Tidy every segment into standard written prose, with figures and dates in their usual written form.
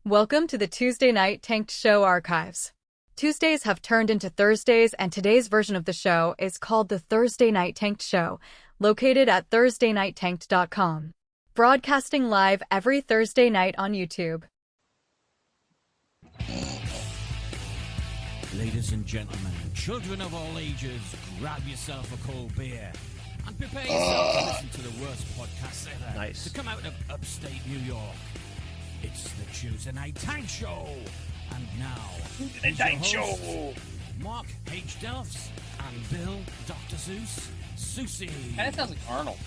Welcome to the Tuesday Night Tanked Show archives. Tuesdays have turned into Thursdays, and today's version of the show is called the Thursday Night Tanked Show, located at thursdaynigttanked.com. Broadcasting live every Thursday night on YouTube. Ladies and gentlemen, children of all ages, grab yourself a cold beer and prepare yourself to listen to the worst podcast ever to come out of upstate New York. It's the Tuesday Night Tank Show. And now, Tuesday Night Tank Show. Mark H. Delphs and Bill Dr. Zeus, Susie. That sounds like Arnold.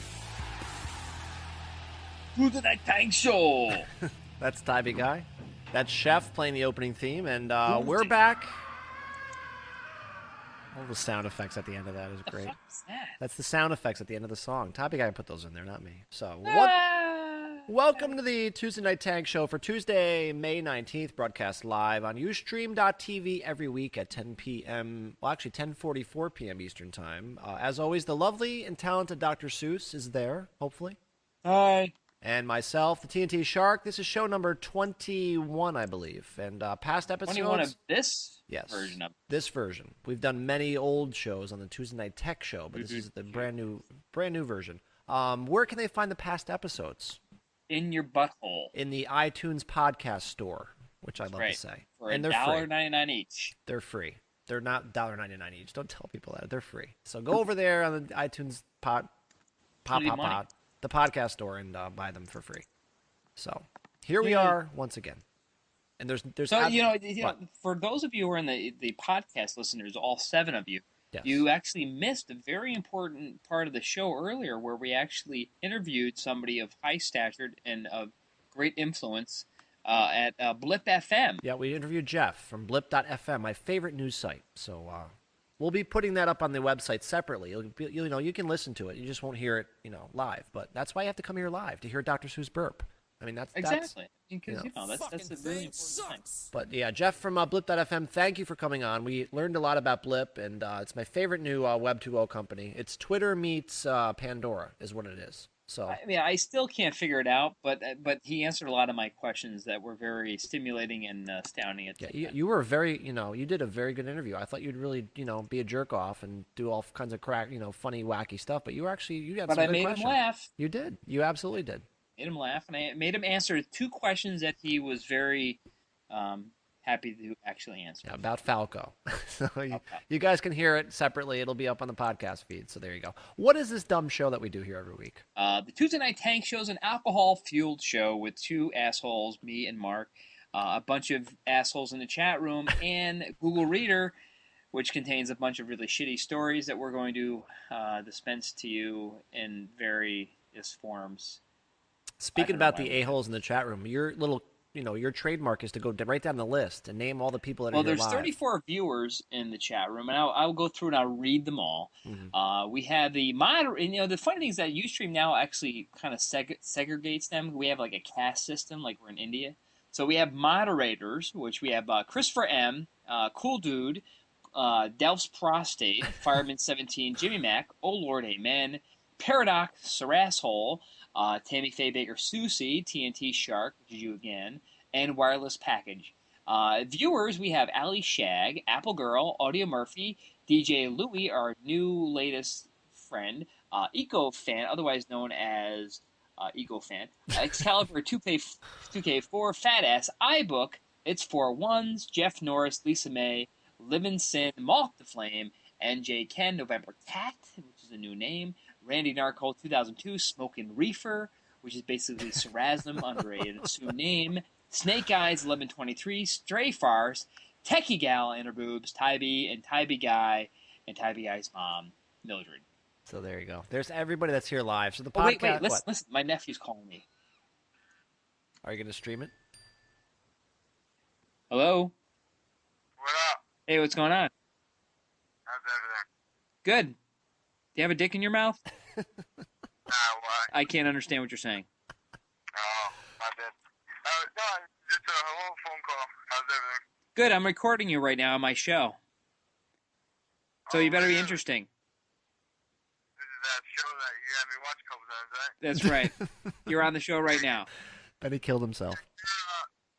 Tuesday Night Tank Show. That's TybeeGuy. That's Chef playing the opening theme, and we're back. All the sound effects at the end of that is great. That's the sound effects at the end of the song. TybeeGuy put those in there, not me. So, welcome to the Tuesday Night Tank Show for Tuesday, May 19th, broadcast live on Ustream.tv every week at 10 p.m., well, actually 10:44 p.m. Eastern Time. As always, the lovely and talented Dr. Seuss is there, hopefully. Hi. And myself, the TNT Shark. This is show number 21, I believe. And past episodes... 21 of this yes, version of this version. We've done many old shows on the Tuesday Night Tech Show, but this is the brand new version. Where can they find the past episodes? In your butthole. In the iTunes podcast store, which I love to say. For and they're $1.99 each. They're free. They're not $1.99 each. Don't tell people that. They're free. So go over there on the iTunes the podcast store and buy them for free. So here we are once again. And there's so you know, for those of you who are in the podcast listeners, all 7 of you, yes, you actually missed a very important part of the show earlier, where we actually interviewed somebody of high stature and of great influence at Blip FM. Yeah, we interviewed Jeff from blip.fm, my favorite news site. So we'll be putting that up on the website separately. You can listen to it. You just won't hear it, live. But that's why you have to come here live, to hear Dr. Seuss burp. I mean, that's exactly, because that's a really important thing. But yeah, Jeff from blip.fm, thank you for coming on. We learned a lot about Blip, and it's my favorite new Web 2.0 company. It's Twitter meets Pandora is what it is. So I still can't figure it out, but he answered a lot of my questions that were very stimulating and astounding. Yeah, you were very, you did a very good interview. I thought you'd really, be a jerk off and do all kinds of funny, wacky stuff. But you had some good questions. But I made him laugh. You did. You absolutely did. Made him laugh, and I made him answer 2 questions that he was very happy to actually answer. Yeah, about Falco. So you guys can hear it separately. It'll be up on the podcast feed, so there you go. What is this dumb show that we do here every week? The Tuesday Night Tank Show is an alcohol-fueled show with 2 assholes, me and Mark, a bunch of assholes in the chat room, and Google Reader, which contains a bunch of really shitty stories that we're going to dispense to you in various forms. Speaking about the a-holes in the chat room, your little, your trademark is to go right down the list and name all the people that are here live. Well, there's 34 viewers in the chat room, and I'll go through and I'll read them all. Mm-hmm. We have the moderator. The funny thing is that Ustream now actually kind of segregates them. We have like a caste system, like we're in India. So we have moderators, which we have Christopher M, Cool Dude, Delph's Prostate, Fireman 17, Jimmy Mac, Oh Lord Amen, Paradox, Sirass Hole, Tammy, Faye, Baker, Susie, TNT Shark, which is you again, and Wireless Package. Viewers, we have Ali Shag, Apple Girl, Audio Murphy, DJ Louie, our new latest friend, Eco Fan, otherwise known as Eco Fan, Excalibur 2K4, Fat Ass, iBook, It's 4 Ones, Jeff Norris, Lisa May, Limson, Malt the Flame, NJ Ken, November Tat, which is a new name, Randy Narkel 2002, Smokin' Reefer, which is basically Sarasm under an assumed name, Snake Eyes 1123, Stray Farce, Techie Gal and her boobs, Tybee and TybeeGuy, and TybeeGuy's mom, Mildred. So there you go. There's everybody that's here live. So the podcast. Wait, listen. My nephew's calling me. Are you going to stream it? Hello. What up? Hey, what's going on? How's everything? Good. Do you have a dick in your mouth? Nah, why? I can't understand what you're saying. Oh, my bad. No, just a hello phone call. How's everything? Good. I'm recording you right now on my show. So you better be interesting. This is that show that you had me watch a couple times, right? That's right. You're on the show right now. But he killed himself.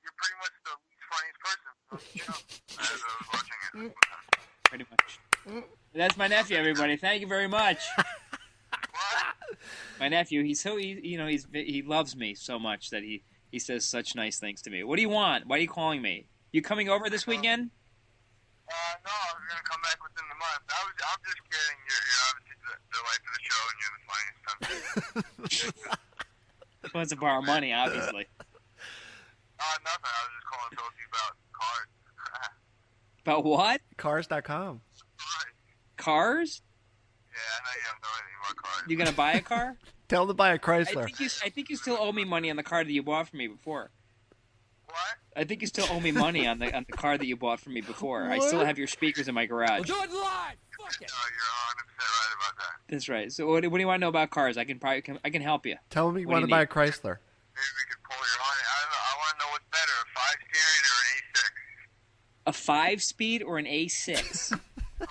Your pretty much the least funniest person on the show as I was watching it. Pretty much. That's my nephew, everybody. Thank you very much. My nephew, he loves me so much that he says such nice things to me. What do you want? Why are you calling me? You coming over this weekend? No, I was gonna come back within the month. I'm just kidding. You're obviously the life of the show, and you're the funniest. He wants to borrow money, obviously. Nothing. I was just calling to talk to you about cars. About what? Cars.com. Cars? Yeah, I know you don't know anything about cars. You gonna buy a car? Tell him to buy a Chrysler. I think you still owe me money on the car that you bought from me before. What? I think you still owe me money on the car that you bought from me before. What? I still have your speakers in my garage. We'll do it live. Fuck it. No, you're 100% right about that. That's right. So what do you want to know about cars? I can help you. Tell him you What want do to you buy a need? Chrysler. Maybe we could pull your money. I want to know what's better, a 5 Series or an A6. A 5-speed or an A6? Oh, a 5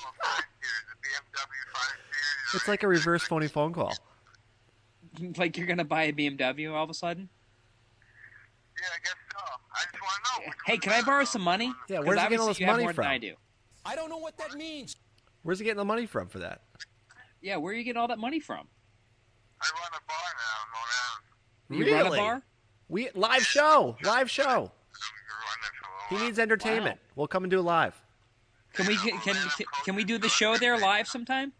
Series, a BMW 5 Series. It's like a reverse phony phone call. Like you're gonna buy a BMW all of a sudden? Yeah, I guess so. I just want to know. Hey, can I borrow some money? Yeah, 'Cause where's he getting all obviously this you have money more than from? I do. I don't know what that means. Where's he getting the money from for that? Yeah, where are you getting all that money from? I run a bar now in Long Island. You run a Really? bar? Live show. We can run it for a little He while. needs entertainment. Wow. We'll come and do it live. Can we do the show there live sometime?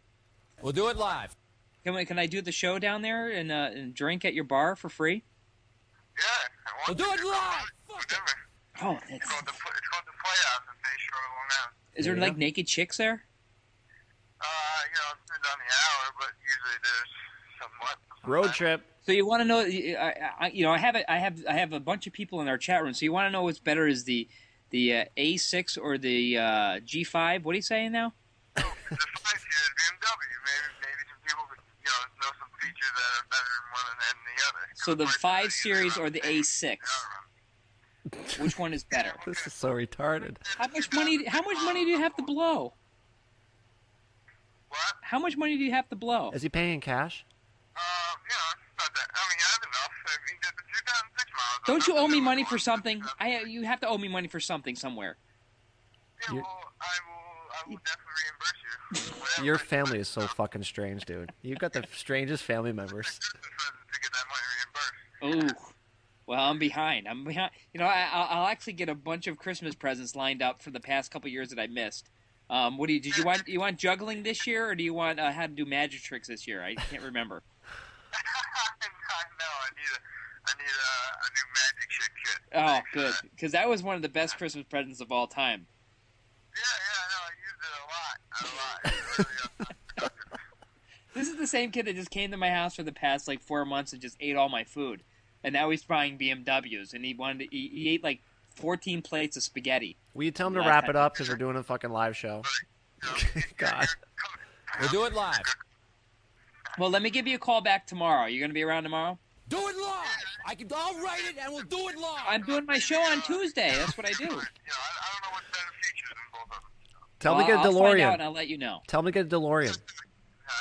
We'll do it live. Can I do the show down there and drink at your bar for free? Yeah. We'll do it live. Fuck it. Whatever. Oh, It's called the Playhouse in Bay Shore, Long Island. is there There you like go. naked chicks there? It depends on the hour, but usually there's somewhat. Road trip. So you want to know? I have a bunch of people in our chat room. So you want to know what's better is the A6 or the G5? What are you saying now? The 5 Series BMW. Maybe some people could, know some features that are better in one than the other. So the 5 Series or the A6? Which one is better? This is so retarded. How much money do you have to blow? What? How much money do you have to blow? Is he paying in cash? It's not that. I have enough. The 2006 models. Don't you owe me money for something? You have to owe me money for something somewhere. Yeah, well, I will definitely reimburse you. Whatever. Your family is so fucking strange, dude. You've got the strangest family members. To get that money reimbursed. Oh, well, I'm behind. I'll actually get a bunch of Christmas presents lined up for the past couple years that I missed. What do you want juggling this year, or do you want how to do magic tricks this year? I can't remember. No, I need a new magic trick kit. Oh, good, because that was one of the best Christmas presents of all time. I used it a lot. This is the same kid that just came to my house for the past 4 months and just ate all my food, and now he's buying BMWs, and he ate 14 plates of spaghetti. Will you tell him to Last wrap time. it up because we're doing a fucking live show? God. We'll do it live. Well, let me give you a call back tomorrow. You going to be around tomorrow? Do it live. I'll write it and we'll do it live. I'm doing my show on Tuesday. That's what I do. I don't know what's better features in both of them. Tell him to get a I'll find out DeLorean. and I'll let you know. Tell him to get a DeLorean.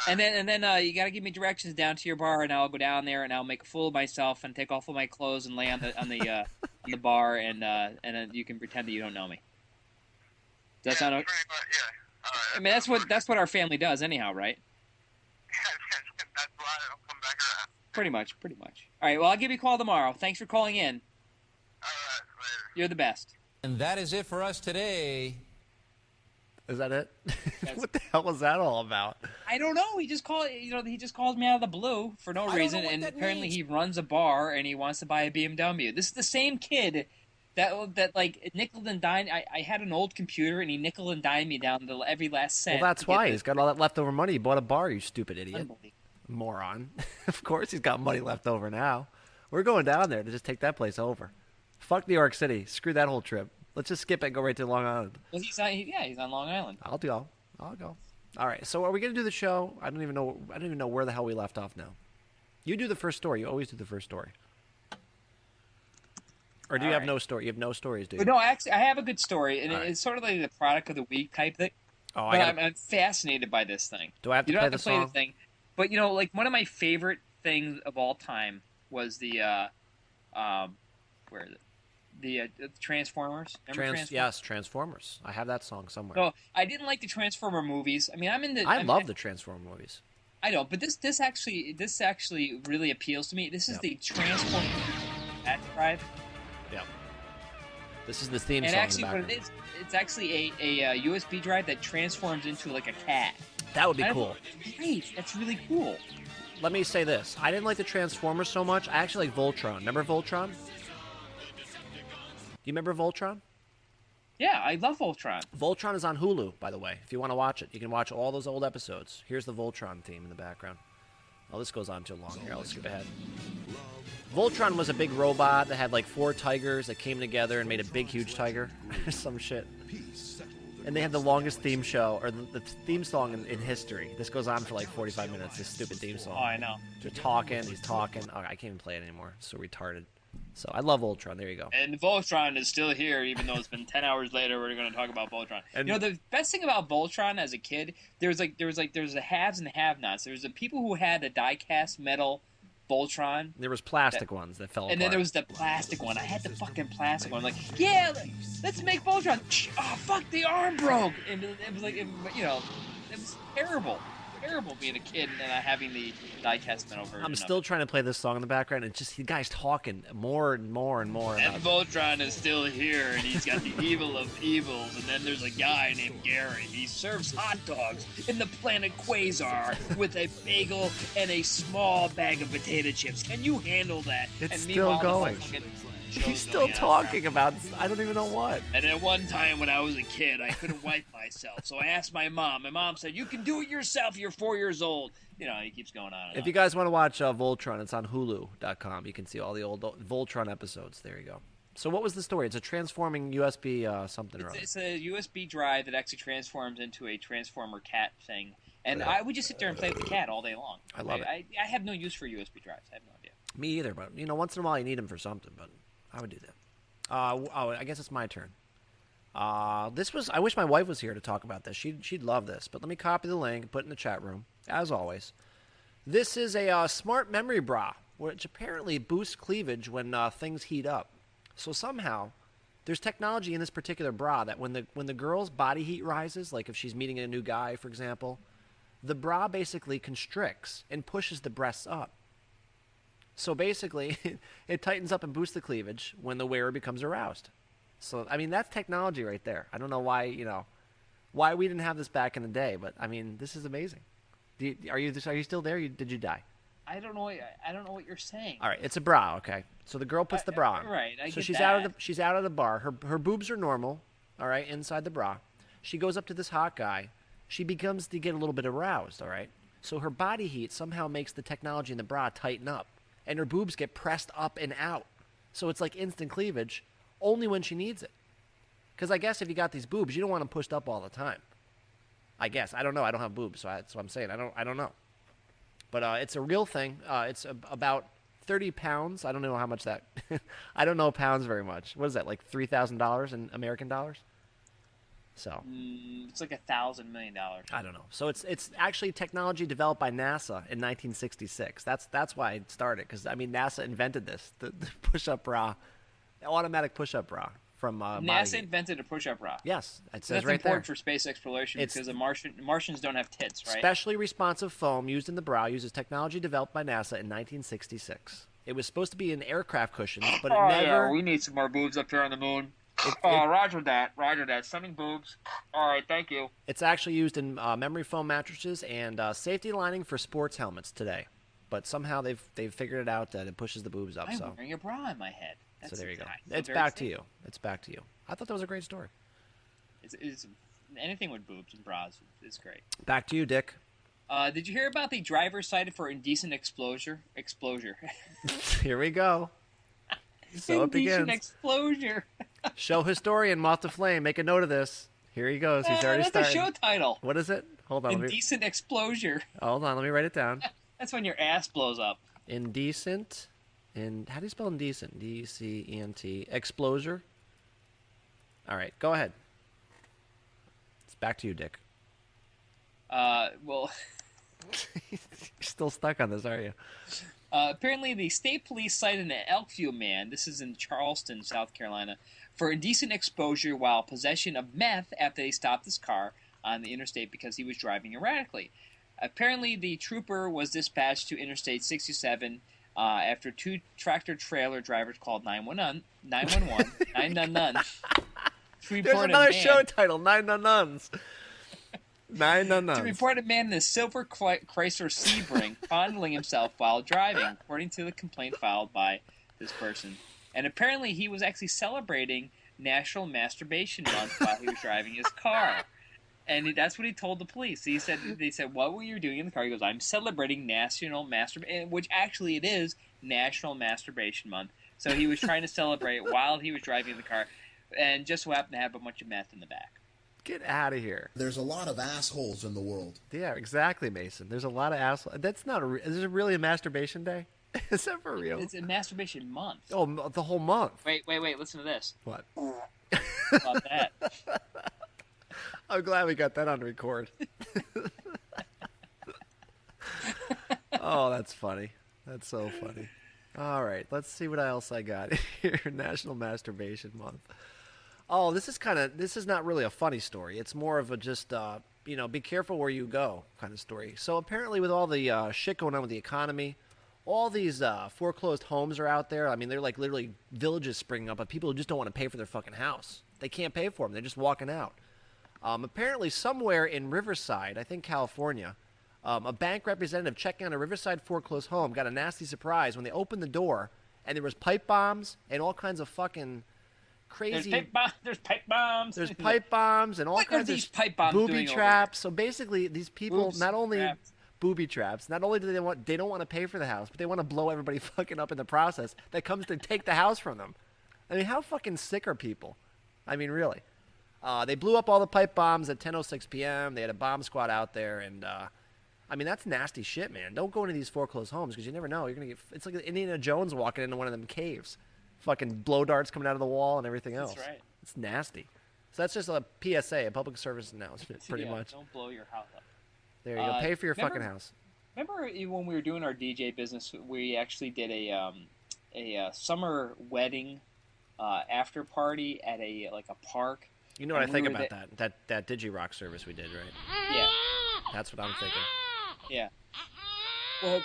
And then you got to give me directions down to your bar, and I'll go down there and I'll make a fool of myself and take off all my clothes and lay on the bar, and then you can pretend that you don't know me. Does that sound okay? Pretty much, yeah. All right. I mean, that's what our family does, anyhow, right? That's why I'll come back around. Pretty much. All right. Well, I'll give you a call tomorrow. Thanks for calling in. All right, later. You're the best. And that is it for us today. Is that it? What the hell was that all about? I don't know. He just called. He just calls me out of the blue for no I don't reason, know what and that apparently means. he runs a bar and he wants to buy a BMW. This is the same kid that nickel and dime. I had an old computer and he nickel and dime me down to every last cent. Well, that's to get why. the- He's got all that leftover money. He bought a bar, you stupid idiot. Unbelievable. Moron. Of course he's got money left over now. We're going down there to just take that place over. Fuck New York City. Screw that whole trip. Let's just skip it and go right to Long Island. Well, he's on Long Island. I'll go. All right. So are we going to do the show? I don't even know where the hell we left off now. You do the first story. You always do the first story. Or do you All have right. no story? You have no stories, do you? But no, actually, I have a good story, and All right. it's sort of like the product of the week type thing. Oh, But I'm fascinated by this thing. Do I have to You don't play have to the play song? the thing, but one of my favorite things of all time was the where is it? the Transformers. Remember Yes, Transformers. I have that song somewhere. No, I didn't like the Transformer movies. I mean, I love the Transformer movies. I know, but this actually really appeals to me. This is the Transformer drive. Yeah. This is the theme song. And actually, in the background. what it is, it's actually a USB drive that transforms into like a cat. That would be cool. Great, that's really cool. Let me say this: I didn't like the Transformers so much. I actually like Voltron. Remember Voltron? Do you remember Voltron? Yeah, I love Voltron. Voltron is on Hulu, by the way. If you want to watch it, you can watch all those old episodes. Here's the Voltron theme in the background. Oh, this goes on too long here. I'll skip ahead. Voltron was a big robot that had like 4 tigers that came together and made a big, huge tiger. Some shit. And they had the longest theme show, or the theme song in history. This goes on for like 45 minutes, this stupid theme song. Oh, I know. They're talking, he's talking. Oh, I can't even play it anymore. It's so retarded. So I love Voltron. There you go. And Voltron is still here, even though it's been 10 hours later. We're going to talk about Voltron. And, the best thing about Voltron as a kid, there was the haves and the have-nots. There was the people who had the die-cast metal Voltron. There was plastic ones that fell apart. And then there was the plastic one. I had the fucking plastic one. Like, yeah, let's make Voltron. Oh, fuck, the arm broke. And it was like, it was terrible. Terrible being a kid and not having the die-cast metal version. I'm still trying to play this song in the background, and just the guy's talking more and more and more. And Voltron is still here, and he's got the evil of evils, and then there's a guy named Gary. He serves hot dogs in the planet Quasar with a bagel and a small bag of potato chips. Can you handle that? It's and still going. He's still talking about, I don't even know what. And at one time when I was a kid, I couldn't wipe myself. So I asked my mom. My mom said, you can do it yourself. You're 4 years old. He keeps going on. If you guys want to watch Voltron, it's on Hulu.com. You can see all the old Voltron episodes. There you go. So what was the story? It's a transforming USB something or other. It's a USB drive that actually transforms into a Transformer cat thing. And I would just sit there and play with the cat all day long. I love it. I have no use for USB drives. I have no idea. Me either, but, once in a while you need them for something, but I would do that. I guess it's my turn. I wish my wife was here to talk about this. She'd love this, but let me copy the link, put it in the chat room, as always. This is a smart memory bra, which apparently boosts cleavage when things heat up. So somehow, there's technology in this particular bra that when the girl's body heat rises, like if she's meeting a new guy, for example, the bra basically constricts and pushes the breasts up. So basically, it tightens up and boosts the cleavage when the wearer becomes aroused. So, that's technology right there. I don't know why we didn't have this back in the day, but, this is amazing. Are you still there? Did you die? I don't know what you're saying. All right, it's a bra, okay? So the girl puts the bra on. Right, so she's out of the bar. Her boobs are normal, all right, inside the bra. She goes up to this hot guy. She begins to get a little bit aroused, all right? So her body heat somehow makes the technology in the bra tighten up. And her boobs get pressed up and out. So it's like instant cleavage, only when she needs it. Because I guess if you got these boobs, you don't want them pushed up all the time. I guess. I don't know. I don't have boobs, so that's what I'm saying. I don't know. But it's a real thing. It's about 30 pounds. I don't know how much that... I don't know pounds very much. What is that, like $3,000 in American dollars? So it's like $1,000 million. I don't know. So it's actually technology developed by NASA in 1966. That's why it started, because NASA invented this, the push-up bra, automatic push-up bra from NASA invented a push-up bra. Yes, it says that's right there. That's important for space exploration because the Martians don't have tits, right? Specially responsive foam used in the bra uses technology developed by NASA in 1966. It was supposed to be an aircraft cushion, but it never. Yeah, we need some more boobs up here on the moon. Roger that. Sending boobs. All right, thank you. It's actually used in memory foam mattresses and safety lining for sports helmets today. But somehow they've figured it out that it pushes the boobs up. I'm wearing a bra on my head. So there you go. It's back to you. It's back to you. I thought that was a great story. It's anything with boobs and bras is great. Back to you, Dick. Did you hear about the driver cited for indecent exposure? Here we go. So it begins. Indecent exposure. Show historian Moth to Flame. Make a note of this. Here he goes. He's already started. That's a show title. What is it? Hold on. Indecent exposure. Hold on. Let me write it down. That's when your ass blows up. Indecent. How do you spell indecent? D-C-E-N-T. Explosure. All right. Go ahead. It's back to you, Dick. Well. You're still stuck on this, are you? Apparently, the state police cited an Elkview man, this is in Charleston, South Carolina, for indecent exposure while possession of meth after they stopped his car on the interstate because he was driving erratically. Apparently, the trooper was dispatched to Interstate 67 after two tractor-trailer drivers called 911. There's another show title, 911s. To report a man in a silver Chrysler Sebring fondling himself while driving, according to the complaint filed by this person. And apparently he was actually celebrating National Masturbation Month while he was driving his car. And that's what he told the police. They said, what were you doing in the car? He goes, I'm celebrating National Masturbation, which actually it is National Masturbation Month. So he was trying to celebrate while he was driving the car, and just so happened to have a bunch of meth in the back. Get out of here. There's a lot of assholes in the world. Yeah, exactly, Mason. There's a lot of assholes. That's not is it really a masturbation day? Is that for real? It's a masturbation month. Oh, the whole month. Wait. Listen to this. What? About that. I'm glad we got that on record. Oh, that's funny. That's so funny. All right, let's see what else I got here. National Masturbation Month. Oh, this is not really a funny story. It's more of a just, be careful where you go kind of story. So apparently with all the shit going on with the economy, all these foreclosed homes are out there. I mean, they're like literally villages springing up of people who just don't want to pay for their fucking house. They can't pay for them. They're just walking out. Apparently somewhere in Riverside, I think California, a bank representative checking on a Riverside foreclosed home got a nasty surprise when they opened the door and there was pipe bombs and all kinds of fucking crazy. There's pipe bombs. There's pipe bombs and all what kinds are these of pipe bombs booby traps. So basically, these people not only booby traps. Not only do they don't want to pay for the house, but they want to blow everybody fucking up in the process that comes to take the house from them. I mean, how fucking sick are people? I mean, really. They blew up all the pipe bombs at 10:06 p.m. They had a bomb squad out there, and I mean, that's nasty shit, man. Don't go into these foreclosed homes because you never know. You're gonna get. It's like Indiana Jones walking into one of them caves, fucking blow darts coming out of the wall and everything else. That's right. It's nasty. So that's just a PSA, a public service announcement, pretty much. Don't blow your house up. There you go. Pay for your fucking house. Remember when we were doing our DJ business, we actually did a summer wedding after party at a park. You know what I think about that DigiRock service we did, right? Yeah. That's what I'm thinking. Yeah. Well,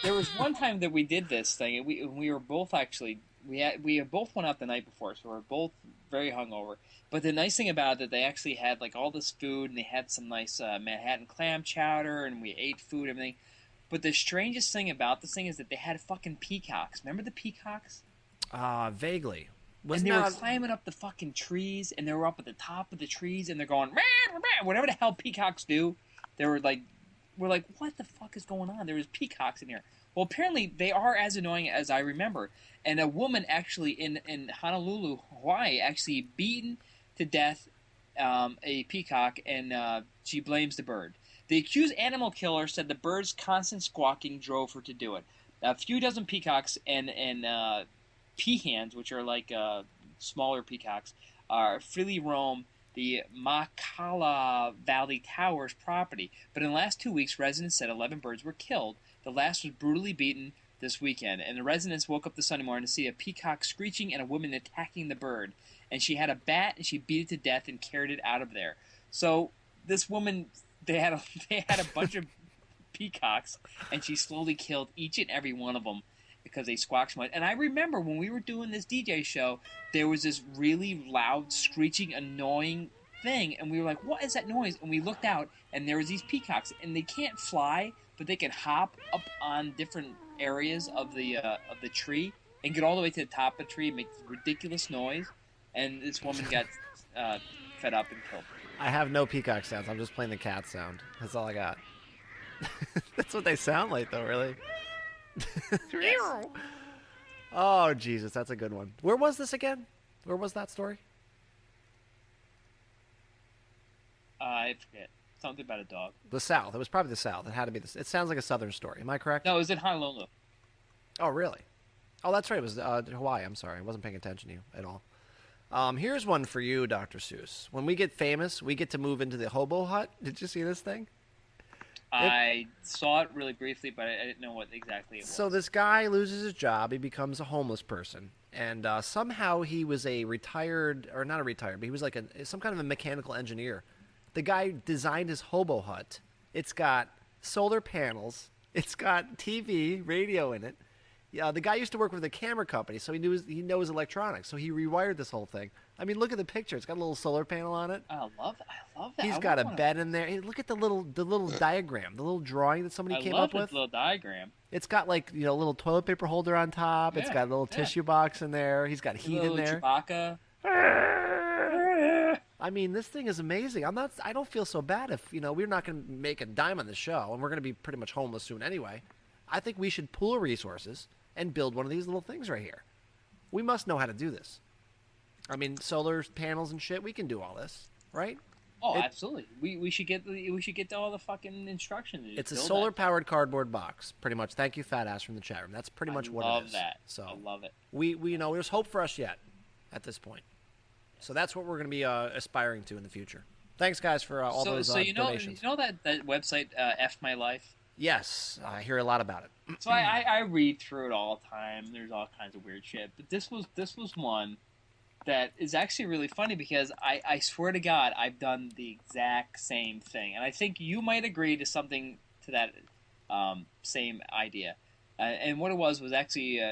there was one time that we did this thing, and we were both actually we both went out the night before, so we were both very hungover. But the nice thing about it that they actually had like all this food, and they had some nice Manhattan clam chowder, and we ate food, and everything. But the strangest thing about this thing is that they had fucking peacocks. Remember the peacocks? Vaguely. And they were climbing up the fucking trees, and they were up at the top of the trees, and they're going, rah, rah, rah, whatever the hell peacocks do. They were like, we're like, what the fuck is going on? There was peacocks in here. Well, apparently they are as annoying as I remember. And a woman actually in Honolulu, Hawaii, actually beaten to death a peacock, and she blames the bird. The accused animal killer said the bird's constant squawking drove her to do it. A few dozen peacocks and peahens, which are like smaller peacocks, freely roam the Makala Valley Towers property. But in the last 2 weeks, residents said 11 birds were killed. The last was brutally beaten this weekend, and the residents woke up the Sunday morning to see a peacock screeching and a woman attacking the bird. And she had a bat, and she beat it to death and carried it out of there. So this woman, they had a bunch of peacocks, and she slowly killed each and every one of them because they squawked so much. And I remember when we were doing this DJ show, there was this really loud, screeching, annoying thing, and we were like, what is that noise? And we looked out, and there was these peacocks, and they can't fly, but they can hop up on different areas of the tree and get all the way to the top of the tree and make ridiculous noise. And this woman got fed up and killed her. I have no peacock sounds. I'm just playing the cat sound. That's all I got. That's what they sound like, though, really. Yes. Oh, Jesus, that's a good one. Where was this again? Where was that story? I forget. Something about a dog. The South. It was probably the South. It had to be this. It sounds like a Southern story. Am I correct? No, it was in Honolulu. Oh, really? Oh, that's right. It was Hawaii. I'm sorry. I wasn't paying attention to you at all. Here's one for you, Dr. Seuss. When we get famous, we get to move into the hobo hut. Did you see this thing? I saw it really briefly, but I didn't know what exactly it was. So this guy loses his job. He becomes a homeless person. And somehow he was a retired, or not a retired, but he was like some kind of a mechanical engineer. The guy designed his hobo hut. It's got solar panels. It's got TV, radio in it. Yeah, the guy used to work with a camera company, so he knows electronics. So he rewired this whole thing. I mean, look at the picture. It's got a little solar panel on it. I love that. He's got a bed in there. Hey, look at the little diagram, the little drawing that somebody came up with. I love the little diagram. It's got like a little toilet paper holder on top. It's got a little tissue box in there. He's got heat in there. Chewbacca. I mean, this thing is amazing. I don't feel so bad if we're not going to make a dime on the show, and we're going to be pretty much homeless soon anyway. I think we should pool resources and build one of these little things right here. We must know how to do this. I mean, solar panels and shit. We can do all this, right? Oh, absolutely. We should get all the fucking instructions. It's a solar-powered cardboard box, pretty much. Thank you, Fat Ass from the chat room. That's pretty much what it is. I love that. So I love it. There's hope for us yet, at this point. So that's what we're going to be aspiring to in the future. Thanks, guys, for all those donations. You know that website, F My Life? Yes, I hear a lot about it. So I read through it all the time. There's all kinds of weird shit, but this was one that is actually really funny because I swear to God I've done the exact same thing, and I think you might agree to something to that same idea. And what it was actually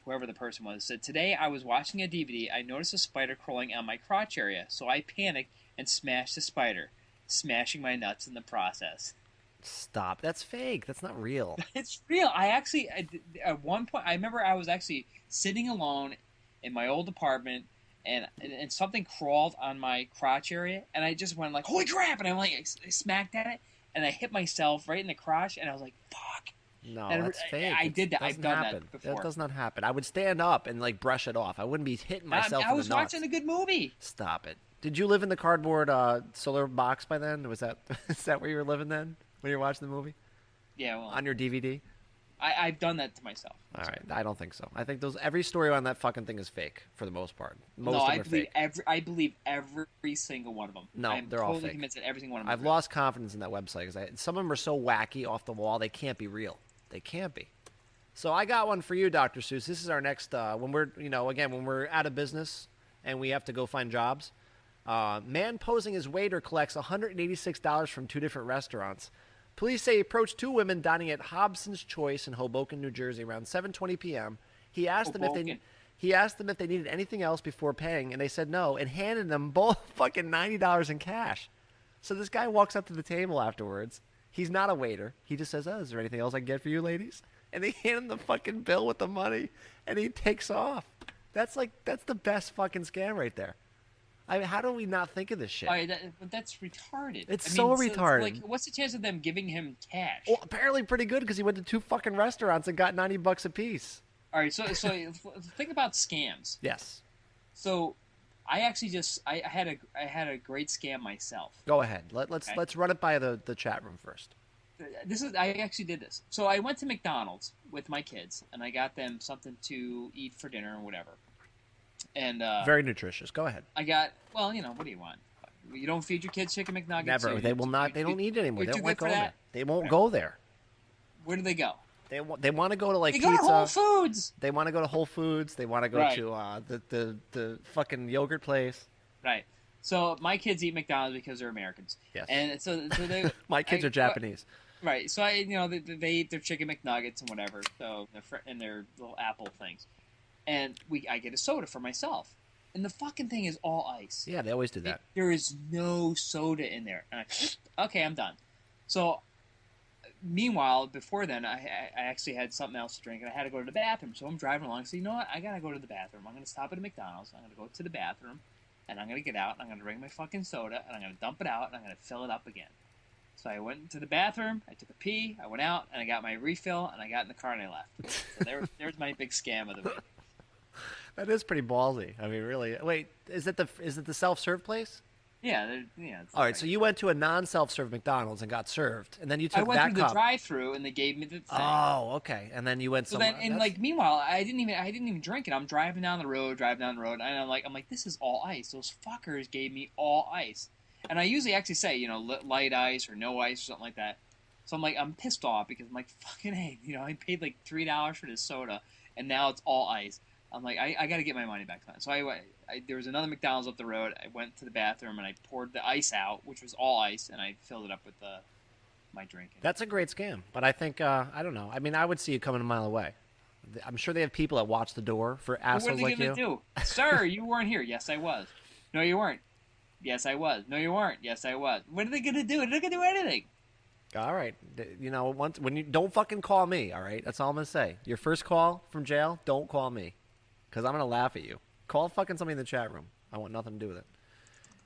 whoever the person was said, today I was watching a DVD. I noticed a spider crawling on my crotch area, so I panicked and smashed the spider, smashing my nuts in the process. Stop. That's fake. That's not real. It's real. At one point, I remember I was actually sitting alone in my old apartment, and something crawled on my crotch area, and I just went like, holy crap, and I smacked at it, and I hit myself right in the crotch, and I was like, fuck. No, that's fake. I did that. I've done that before. That does not happen. I would stand up and brush it off. I wouldn't be hitting myself in the nuts. I was watching a good movie. Stop it. Did you live in the cardboard solar box by then? Is that where you were living then when you were watching the movie? Yeah, well, on your DVD? I've done that to myself. All right, I don't think so. I think every story on that fucking thing is fake for the most part. I believe every single one of them. No, they're all fake. I'm convinced that every single one of them. I've lost confidence in that website because some of them are so wacky off the wall they can't be real. They can't be. So I got one for you, Dr. Seuss. This is our next when we're out of business and we have to go find jobs. Man posing as waiter collects $186 from 2 different restaurants. Police say he approached 2 women dining at Hobson's Choice in Hoboken, New Jersey around 7:20 p.m. He asked them if they needed anything else before paying, and they said no, and handed them both fucking $90 in cash. So this guy walks up to the table afterwards. He's not a waiter. He just says, is there anything else I can get for you, ladies? And they hand him the fucking bill with the money, and he takes off. That's the best fucking scam right there. I mean, how do we not think of this shit? That's retarded. It's so retarded. What's the chance of them giving him cash? Well, apparently pretty good because he went to 2 fucking restaurants and got $90 a piece. All right, so think about scams. Yes. So I actually I had a great scam myself. Go ahead. Let's run it by the chat room first. I actually did this. So I went to McDonald's with my kids and I got them something to eat for dinner or whatever. And very nutritious. Go ahead. I got what do you want? You don't feed your kids chicken McNuggets. Never. They will not. They don't eat anymore. They don't like going there. They won't go there. Where do they go? They want to go to they pizza. Go to Whole Foods. They want to go to Whole Foods. They want to go to the fucking yogurt place. Right. So my kids eat McDonald's because they're Americans. Yes. And so they. My kids are Japanese. Right. So they eat their chicken McNuggets and whatever. So and their little apple things, and I get a soda for myself. And the fucking thing is all ice. Yeah, they always do that. There is no soda in there. And okay, I'm done. So, meanwhile, before then, I actually had something else to drink, and I had to go to the bathroom. So I'm driving along. So you know what? I gotta go to the bathroom. I'm gonna stop at a McDonald's. I'm gonna go to the bathroom, and I'm gonna get out. And I'm gonna drink my fucking soda, and I'm gonna dump it out, and I'm gonna fill it up again. So I went to the bathroom. I took a pee. I went out, and I got my refill, and I got in the car and I left. So there's my big scam of the week. That is pretty ballsy. I mean, really. Wait, is it the self-serve place? Yeah, all right, so you went to a non-self-serve McDonald's and got served, and then you took that cup. I went through the drive-through, and they gave me the thing. Oh, okay. And then you went somewhere. So then, meanwhile, I didn't even drink it. I'm driving down the road, and I'm like, this is all ice. Those fuckers gave me all ice. And I usually actually say, light ice or no ice or something like that. So I'm pissed off because I'm like, fucking hey, I paid like $3 for this soda, and now it's all ice. I'm like, I got to get my money back on. So there was another McDonald's up the road. I went to the bathroom and I poured the ice out, which was all ice, and I filled it up with my drink. That's a great scam, but I think I don't know. I mean, I would see you coming a mile away. I'm sure they have people that watch the door for assholes like you. What are they going to do? Sir, you weren't here. Yes, I was. No, you weren't. Yes, I was. No, you weren't. Yes, I was. What are they going to do? They're not going to do anything. All right. When you don't fucking call me, all right? That's all I'm going to say. Your first call from jail, don't call me, because I'm going to laugh at you. Call fucking somebody in the chat room. I want nothing to do with it.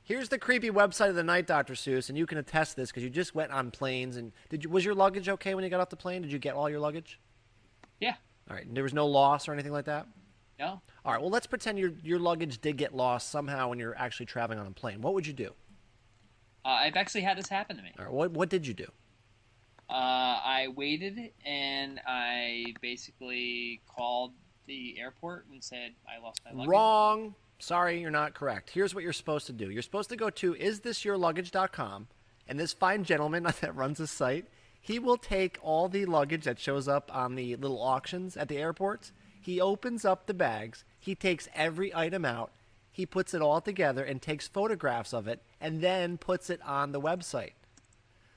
Here's the creepy website of the night, Dr. Seuss, and you can attest this because you just went on planes. And was your luggage okay when you got off the plane? Did you get all your luggage? Yeah. All right. There was no loss or anything like that? No. All right. Well, let's pretend your luggage did get lost somehow when you're actually traveling on a plane. What would you do? I've actually had this happen to me. All right. What did you do? I waited, and I basically called the airport and said I lost my luggage. Wrong. Sorry, you're not correct. Here's what you're supposed to do. You're supposed to go to isthisyourluggage.com, and this fine gentleman that runs the site, he will take all the luggage that shows up on the little auctions at the airports. He opens up the bags. He takes every item out. He puts it all together and takes photographs of it and then puts it on the website.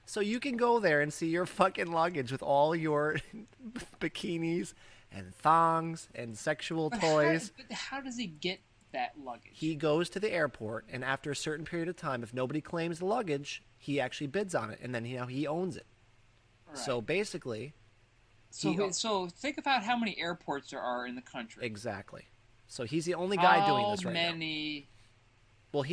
So you can go there and see your fucking luggage with all your bikinis and thongs and sexual toys. But how does he get that luggage? He goes to the airport, and after a certain period of time, if nobody claims the luggage, he actually bids on it, and then he owns it. Right. So basically... So think about how many airports there are in the country. Exactly. So he's the only guy doing this right now. How many... Well,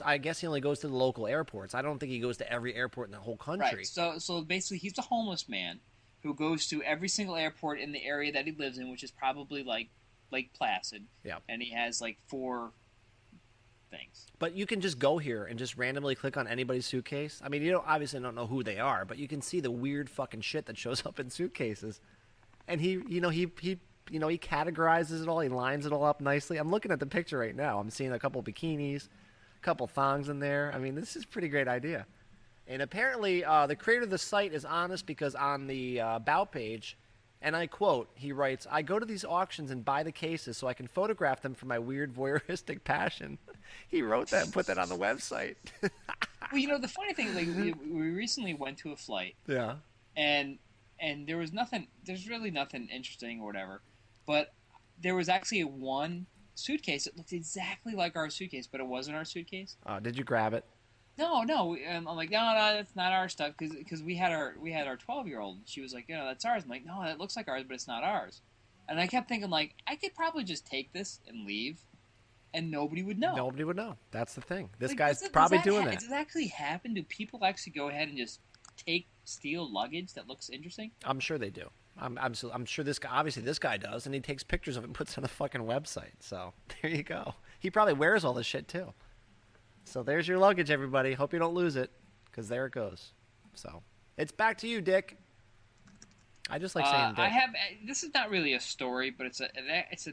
I guess he only goes to the local airports. I don't think he goes to every airport in the whole country. Right. So basically, he's a homeless man who goes to every single airport in the area that he lives in, which is probably like Lake Placid. Yeah. And he has like 4 things. But you can just go here and just randomly click on anybody's suitcase. I mean, you obviously don't know who they are, but you can see the weird fucking shit that shows up in suitcases. And he categorizes it all. He lines it all up nicely. I'm looking at the picture right now. I'm seeing a couple bikinis, a couple thongs in there. I mean, this is a pretty great idea. And apparently, the creator of the site is honest because on the About page, and I quote, he writes, "I go to these auctions and buy the cases so I can photograph them for my weird voyeuristic passion." He wrote that and put that on the website. Well, the funny thing, like we recently went to a flight. Yeah. And there's really nothing interesting or whatever. But there was actually one suitcase that looked exactly like our suitcase, but it wasn't our suitcase. Did you grab it? No. I'm like, no, that's not our stuff, because we had our 12-year-old. She was like, that's ours. I'm like, no, that looks like ours, but it's not ours. And I kept thinking, like, I could probably just take this and leave, and nobody would know. Nobody would know. That's the thing. This guy's probably doing that. Does that actually happen? Do people actually go ahead and just steal luggage that looks interesting? I'm sure they do. I'm sure this guy does, and he takes pictures of it and puts it on the fucking website. So there you go. He probably wears all this shit too. So there's your luggage, everybody. Hope you don't lose it, because there it goes. So it's back to you, Dick. I just like saying Dick. This is not really a story, but it's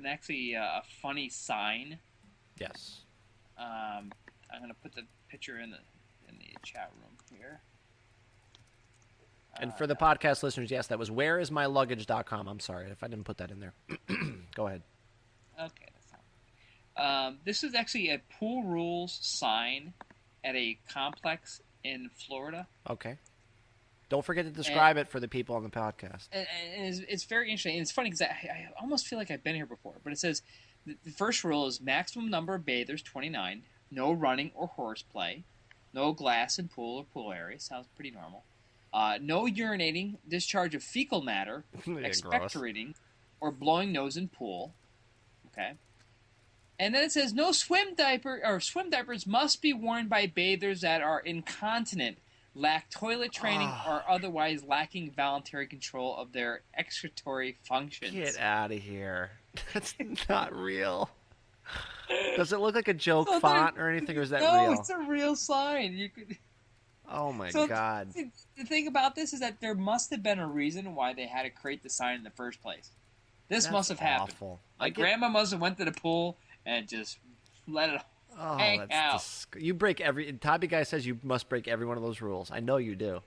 actually a funny sign. Yes. I'm gonna put the picture in the chat room here. And for the podcast listeners, yes, that was whereismyluggage.com. I'm sorry if I didn't put that in there. Go ahead. Okay, that's fine. This is actually a pool rules sign at a complex in Florida. Okay. Don't forget to describe it for the people on the podcast. And it's very interesting. And it's funny because I almost feel like I've been here before. But it says the first rule is maximum number of bathers, 29. No running or horseplay. No glass in pool or pool area. Sounds pretty normal. No urinating, discharge of fecal matter, expectorating, or blowing nose in pool. Okay. And then it says no swim diapers must be worn by bathers that are incontinent, lack toilet training, or otherwise lacking voluntary control of their excretory functions. Get out of here. That's not real. Does it look like a joke font or anything, or is that real? No, it's a real sign. You could... Oh my God. The thing about this is that there must have been a reason why they had to create the sign in the first place. This must have happened. Like Grandma must have went to the pool and just let it hang out. You break TybeeGuy says you must break every one of those rules. I know you do.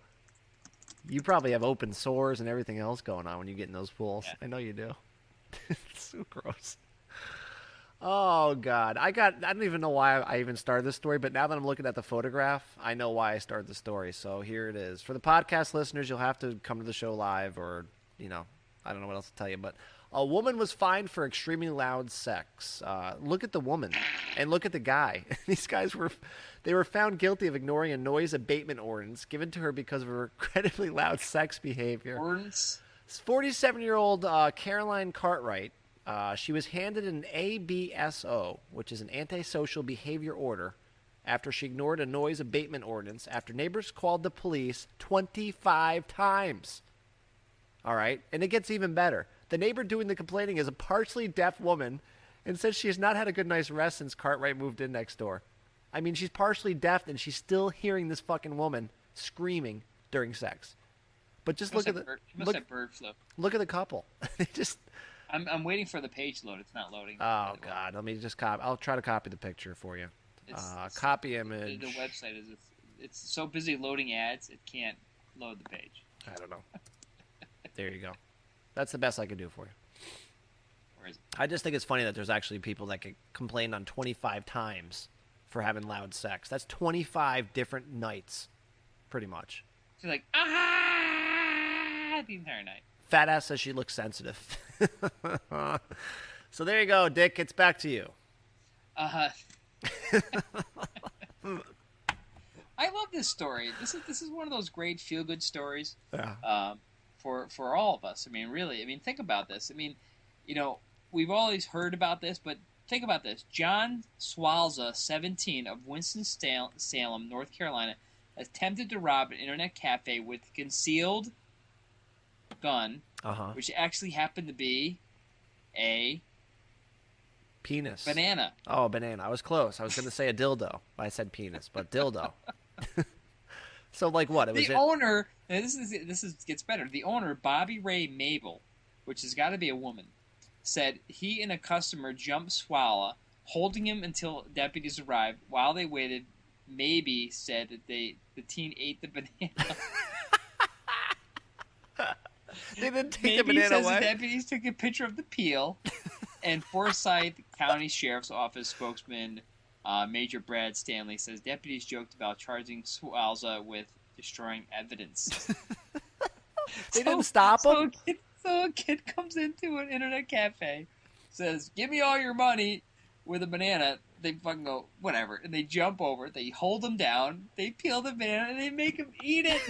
You probably have open sores and everything else going on when you get in those pools. Yeah. I know you do. It's so gross. Oh, God. I don't even know why I even started this story, but now that I'm looking at the photograph, I know why I started the story. So here it is. For the podcast listeners, you'll have to come to the show live or, I don't know what else to tell you. But a woman was fined for extremely loud sex. Look at the woman and look at the guy. These guys were found guilty of ignoring a noise abatement ordinance given to her because of her incredibly loud sex behavior. Ordinance? 47-year-old Caroline Cartwright. She was handed an ABSO, which is an antisocial behavior order, after she ignored a noise abatement ordinance after neighbors called the police 25 times. All right? And it gets even better. The neighbor doing the complaining is a partially deaf woman and says she has not had a good night's rest since Cartwright moved in next door. I mean, she's partially deaf and she's still hearing this fucking woman screaming during sex. But just look at the... She must have bird flu. Look at the couple. They just... I'm waiting for the page to load. It's not loading. Oh, God. Let me just copy. I'll try to copy the picture for you. Copy image. The website is... It's so busy loading ads, it can't load the page. I don't know. There you go. That's the best I could do for you. Where is it? I just think it's funny that there's actually people that get complained on 25 times for having loud sex. That's 25 different nights, pretty much. She's like, the entire night. Fat ass says she looks sensitive. So there you go, Dick. It's back to you. I love this story. This is one of those great feel-good stories. Yeah. For all of us. I mean, really. I mean, think about this. I mean, we've always heard about this, but think about this. John Swalza, 17, of Winston-Salem, North Carolina, attempted to rob an internet cafe with a concealed gun, which actually happened to be a penis. Banana. Oh, banana. I was close. I was going to say a dildo. I said penis, but dildo. So, like what? It was the owner. This gets better. The owner, Bobby Ray Mabel, which has got to be a woman, said he and a customer jumped Swalla, holding him until deputies arrived. While they waited, Maybe said that the teen ate the banana. They didn't take the banana says away. The deputies took a picture of the peel, and Forsyth County Sheriff's Office spokesman Major Brad Stanley says deputies joked about charging Swalza with destroying evidence. They didn't stop him? So a kid comes into an internet cafe, says, "Give me all your money," with a banana. They fucking go, whatever, and they jump over, they hold him down, they peel the banana, and they make him eat it.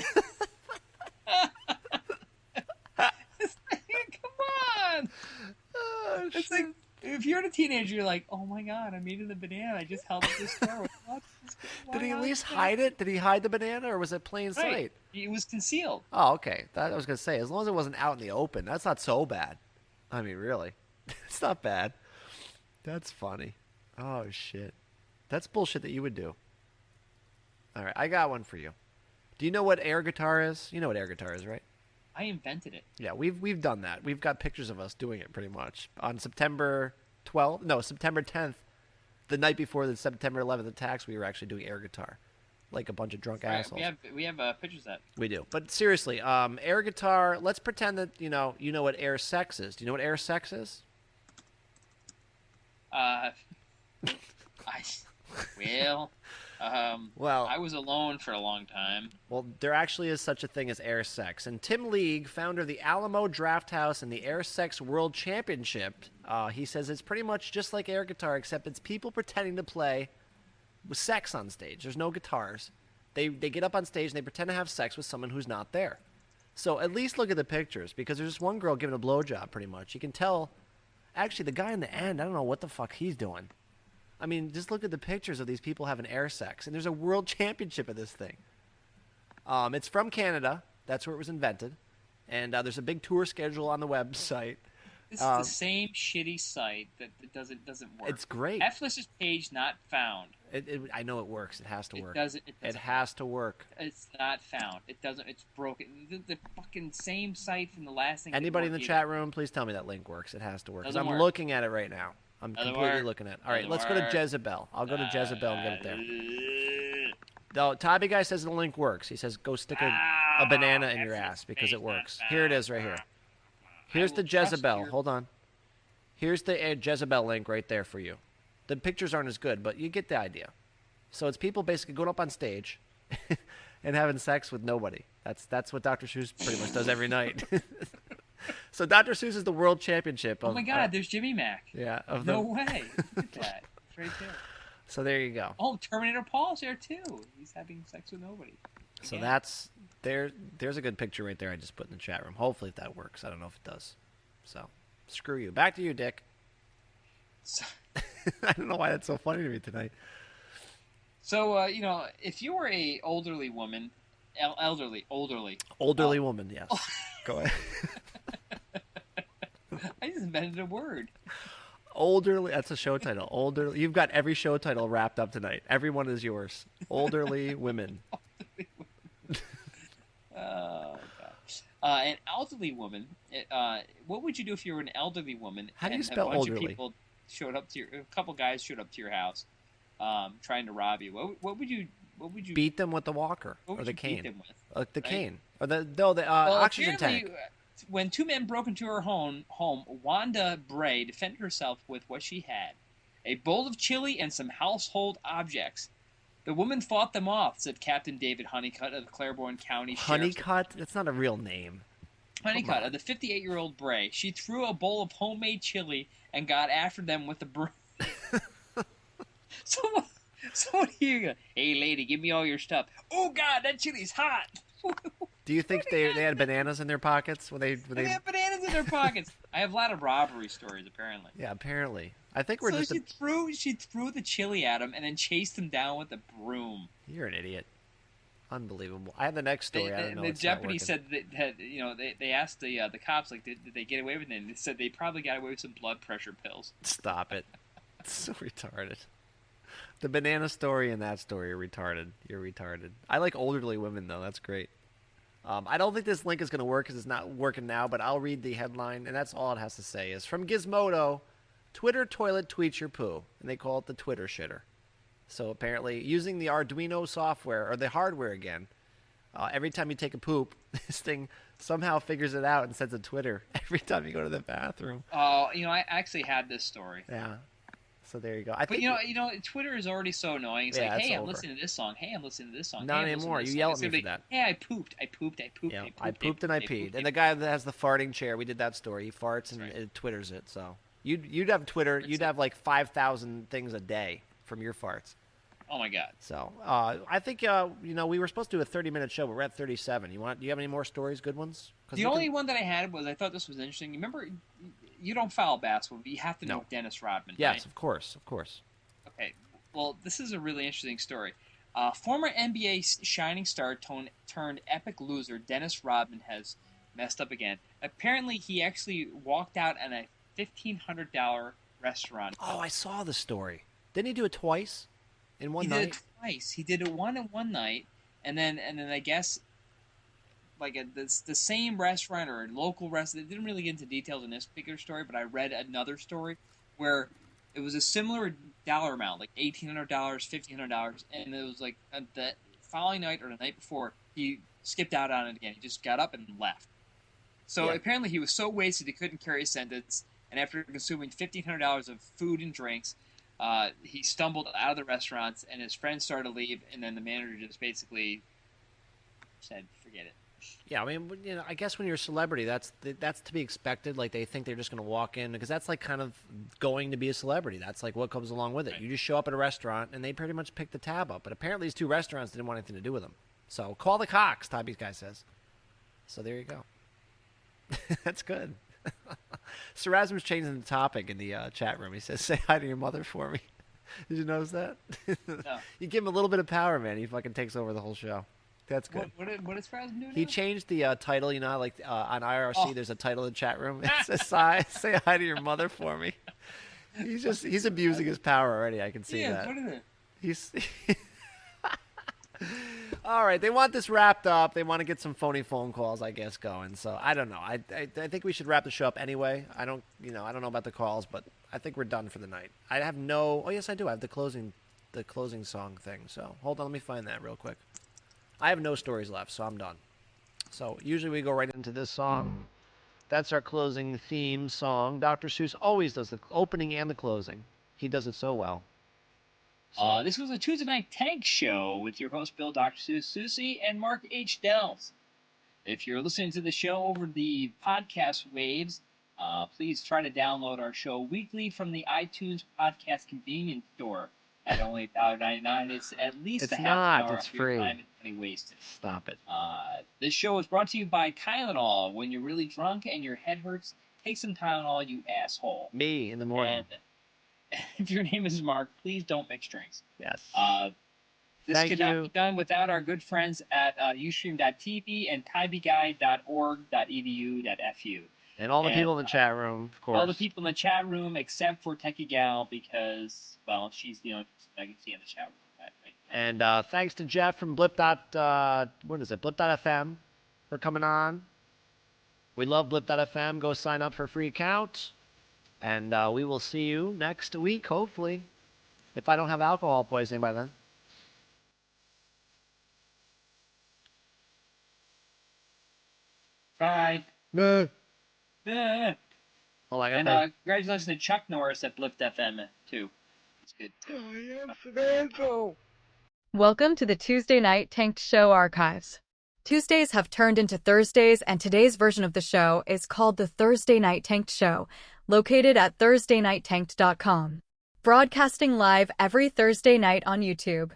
It's like, come on! Oh, it's like, if you're a teenager, you're like, oh my god, I'm eating the banana, I just held up this door. Did he at least hide it? Did he hide the banana, or was it plain sight? Right. It was concealed. Oh, okay. I was going to say, as long as it wasn't out in the open, that's not so bad. I mean, really. It's not bad. That's funny. Oh, shit. That's bullshit that you would do. All right, I got one for you. Do you know what air guitar is? You know what air guitar is, right? I invented it. Yeah, we've done that. We've got pictures of us doing it pretty much. On September 10th, the night before the September 11th attacks, we were actually doing air guitar. Like a bunch of drunk assholes. We have pictures of that. We do. But seriously, air guitar, let's pretend that, you know what air sex is. Do you know what air sex is? Well, I was alone for a long time. Well, there actually is such a thing as air sex. And Tim League, founder of the Alamo Draft House and the Air Sex World Championship, he says it's pretty much just like air guitar, except it's people pretending to play with sex on stage. There's no guitars. They get up on stage and they pretend to have sex with someone who's not there. So at least look at the pictures, because there's just one girl giving a blowjob pretty much. You can tell. Actually, the guy in the end, I don't know what the fuck he's doing. I mean, just look at the pictures of these people having air sex. And there's a world championship of this thing. It's from Canada. That's where it was invented. And there's a big tour schedule on the website. This is the same shitty site that doesn't work. It's great. F-list's page not found. I know it works. It has to work. It has to work. It's not found. It doesn't. It's broken. The fucking same site from the last thing. Anybody in the chat room, please tell me that link works. It has to work. Because I'm work. looking at it right now. I'm Doesn't completely work. looking at it. All right, let's go to Jezebel. I'll go to Jezebel and get it there. there. No, TybeeGuy says the link works. He says go stick a a banana in your ass because it works. Here it is right here. Here's the Jezebel. Hold on. Here's the Jezebel link right there for you. The pictures aren't as good, but you get the idea. So it's people basically going up on stage and having sex with nobody. That's what Dr. Seuss pretty much does every night. So Dr. Seuss is the world championship. Oh my God, there's Jimmy Mac. Yeah. No way. Look at that. It's right there. So there you go. Oh, Terminator Paul's there too. He's having sex with nobody. So that's there's a good picture right there I just put in the chat room. Hopefully if that works. I don't know if it does. So screw you. Back to you, Dick. So, I don't know why that's so funny to me tonight. So if you were a elderly woman, elderly woman, yes. Go ahead. I just invented a word. Elderly, that's a show title. Elderly, you've got every show title wrapped up tonight. Every one is yours. Elderly women. Oh, God. An elderly woman. What would you do if you were an elderly woman? How do you and spell a bunch elderly? Of people showed up to a couple guys showed up to your house, trying to rob you. What would you beat them with the walker or the cane? Beat them with? The right? cane or the oxygen tank. When two men broke into her home, Wanda Bray defended herself with what she had: a bowl of chili and some household objects. The woman fought them off, said Captain David Honeycutt of the Claiborne County Sheriff's Honeycutt? That's not a real name. Honeycutt of the 58-year-old Bray. She threw a bowl of homemade chili and got after them with a broom. So what do you go? Hey, lady, give me all your stuff. Oh, God, that chili's hot. Do you think they had bananas in their pockets when they had bananas in their pockets? I have a lot of robbery stories, apparently. Yeah, apparently. I think we're just. She threw the chili at him and then chased him down with a broom. You're an idiot. Unbelievable. I have the next story. I don't know. The deputy said that they asked the cops, like, did they get away with it? And they said they probably got away with some blood pressure pills. Stop it. It's so retarded. The banana story and that story are retarded. You're retarded. I like elderly women, though. That's great. I don't think this link is going to work because it's not working now, but I'll read the headline, and that's all it has to say. Is from Gizmodo, Twitter toilet tweets your poo, and they call it the Twitter shitter. So apparently, using the Arduino software, or the hardware again, every time you take a poop, this thing somehow figures it out and sends a Twitter every time you go to the bathroom. Oh, I actually had this story. Yeah. So there you go. Twitter is already so annoying. It's like, hey, I'm listening to this song. Hey, I'm listening to this song. Not anymore. You yell at me for that. Hey, I pooped. Yeah, I pooped and I peed. And the guy that has the farting chair, we did that story. He farts and it Twitters it. So you'd have Twitter. You'd have like 5,000 things a day from your farts. Oh my God. So I think we were supposed to do a 30-minute show, but we're at 37. Do you have any more stories? Good ones? The only one that I had was I thought this was interesting. You remember? You don't follow basketball, but you have to know Dennis Rodman. Yes, right? of course. Okay, well, this is a really interesting story. Former NBA shining star turned epic loser Dennis Rodman has messed up again. Apparently, he actually walked out on a $1,500 restaurant. Oh, I saw the story. Didn't he do it twice in one night? He did it twice. He did it one in one night, and then I guess like the same restaurant or a local restaurant. They didn't really get into details in this particular story, but I read another story where it was a similar dollar amount, like $1,800, $1,500, and it was like the following night or the night before, he skipped out on it again. He just got up and left. So apparently he was so wasted he couldn't carry a sentence, and after consuming $1,500 of food and drinks, he stumbled out of the restaurants, and his friends started to leave, and then the manager just basically said, forget it. Yeah, I mean, I guess when you're a celebrity, that's to be expected. Like, they think they're just going to walk in, because that's like kind of going to be a celebrity. That's like what comes along with it. Right. You just show up at a restaurant, and they pretty much pick the tab up. But apparently these two restaurants didn't want anything to do with them. So call the Cox, TybeeGuy says. So there you go. That's good. Sarasm's changing the topic in the chat room. He says, say hi to your mother for me. Did you notice that? No. You give him a little bit of power, man. He fucking takes over the whole show. That's good. What is Sarasm doing? He changed the title, like on IRC, there's a title in the chat room. It says, say hi to your mother for me. He's abusing his power already. I can see that. What is it? He's all right. They want this wrapped up. They want to get some phony phone calls, I guess, going. So I don't know. I think we should wrap the show up anyway. I don't know about the calls, but I think we're done for the night. I have no. Oh yes, I do. I have the closing song thing. So hold on, let me find that real quick. I have no stories left, so I'm done. So usually we go right into this song. That's our closing theme song. Dr. Seuss always does the opening and the closing. He does it so well. This was a Tuesday Night Tank Show with your host, Bill, Dr. Seuss, Susie, and Mark H. Dells. If you're listening to the show over the podcast waves, please try to download our show weekly from the iTunes podcast convenience store at only $1.99. It's at least a half an hour It's of your free. time and money wasted. Stop it. This show is brought to you by Tylenol. When you're really drunk and your head hurts, take some Tylenol, you asshole. Me in the morning. And if your name is Mark, please don't mix drinks. Yes. This could not be done without our good friends at ustream.tv and tybeguy.org.edu.fu. And all the people in the chat room, of course. All the people in the chat room except for Techie Gal because, well, she's the only person I can see in the chat room. Right? And thanks to Jeff from Blip.fm for coming on. We love Blip.fm. Go sign up for a free account. And we will see you next week, hopefully. If I don't have alcohol poisoning by then. Bye. No. And congratulations to Chuck Norris at Blip FM, too. It's good. Welcome to the Tuesday Night Tanked Show archives. Tuesdays have turned into Thursdays, and today's version of the show is called the Thursday Night Tanked Show, located at thursdaynigttanked.com. Broadcasting live every Thursday night on YouTube.